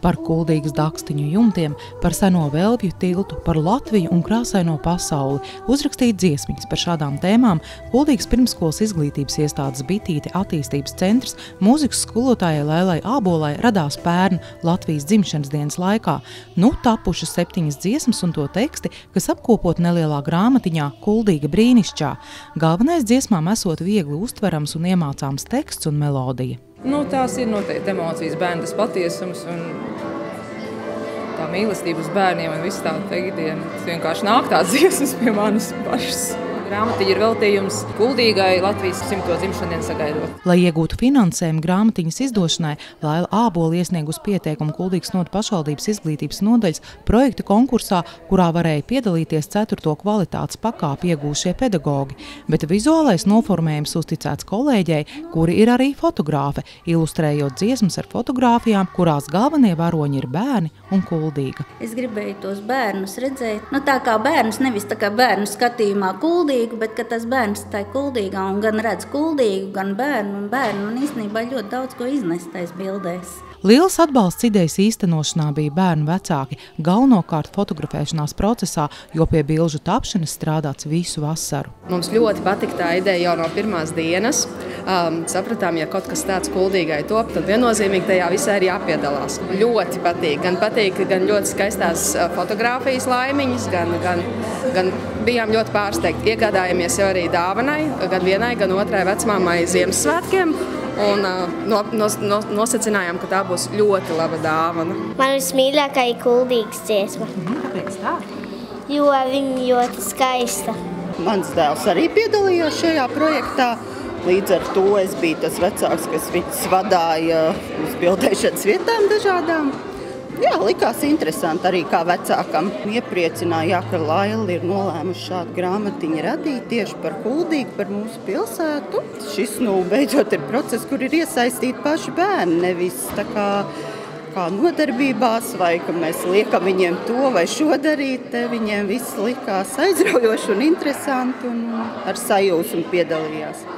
par Kuldīgas dakstiņu jumtiem, par seno Velvju tiltu, par Latviju un krāsaino pasauli, uzrakstīt dziesmiņas par šādām tēmām Kuldīgas pirmsskolas izglītības iestādes Bitīte attīstības centrs mūzikas skolotājai Lailai Ābolai radās pērn Latvijas dzimšanas dienas laikā. Nu tapušas 7 dziesmas un to teksti, kas apkopot nelielā grāmatiņā Kuldīga brīnišķā. Galvenais dziesmām esot viegli uztverams un iemācāms teksts un melodija. Tās ir noteikti emocijas, bērnu tas patiesums un tā mīlestība uz bērniem un viss tā ikdiena. Tas vienkārši nāk tās dziesmas pie manis pašas. Grāmatiņa ir veltījums Kuldīgai Latvijas 100. dzimšanas sagaidot. Lai iegūtu finansējumu grāmatiņas izdošanai, Laila Ābola iesniegus pieteikumu Kuldīgas novads pašvaldības izglītības nodaļas projekta konkursā, kurā varēja piedalīties 4. kvalitātes pakāpi iegūšie pedagogi, bet vizuālais noformējums uzticēts kolēģei, kuri ir arī fotogrāfe, ilustrējot dziesmas ar fotogrāfijām, kurās galvenie varoņi ir bērni un Kuldīga. Es gribēju tos bērnus redzēt, tā kā bērnus, nevis tā kā bērnu skatījumā Kuldīgu, bet ka tas bērns tā ir Kuldīgā un gan redz Kuldīgu, gan bērnu un īstenībā ļoti daudz ko iznest tais bildēs. Liels atbalsts idejas īstenošanā bija bērnu vecāki, galvenokārt fotografēšanās procesā, jo pie bilžu tapšanas strādāts visu vasaru. Mums ļoti patika tā ideja jau no pirmās dienas. Sapratām, ja kaut kas tāds Kuldīgai top, tad viennozīmīgi tajā visā ir jāpiedalās. Ļoti patīk, gan ļoti skaistās fotogrāfijas laimiņas, gan bijām ļoti pārsteigti. Iegādājamies jau arī dāvanai, gan vienai, gan otrai vecmāmai Ziemassvētkiem. Un nosecinājām, ka tā būs ļoti laba dāvana. Man vismīļākā ir Kuldīgas dziesma. Kāpēc tā? Jo viņa ļoti skaista. Mans dēls arī piedalījās šajā projektā. Līdz ar to es biju tas vecāks, kas viņus vadāja uz bildēšanas vietām dažādām. Jā, likās interesanti arī kā vecākam. Iepriecināja, ka Laila ir nolēmuši šādu grāmatiņu radīt tieši par Kuldīgu, par mūsu pilsētu. Šis, beidzot ir process, kur ir iesaistīti paši bērni, nevis tā kā nodarbībās, vai ka mēs liekam viņiem to vai šo darīt. Viņiem viss likās aizraujoši un interesanti un ar sajūsmu piedalījās.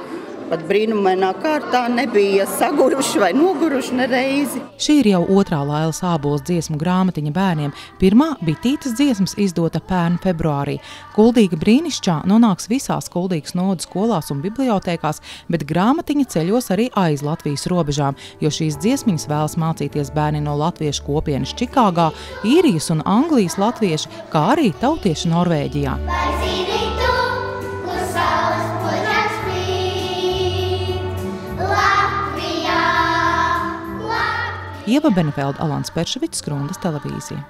Pat brīnumainā kārtā nebija saguruši vai noguruši nereizi. Šī ir jau otrā Lailas Ābolas dziesmu grāmatiņa bērniem. Pirmā Bitītes dziesmas izdota pērn februārī. Kuldīga brīnišķā nonāks visās Kuldīgas novads skolās un bibliotēkās, bet grāmatiņa ceļos arī aiz Latvijas robežām, jo šīs dziesmiņas vēlas mācīties bērni no latviešu kopienas Čikāgā, Īrijas un Anglijas latvieši, kā arī tautieši Norvēģijā. Ieva Benefelda, Alans Perševics, Skrundas televīzija.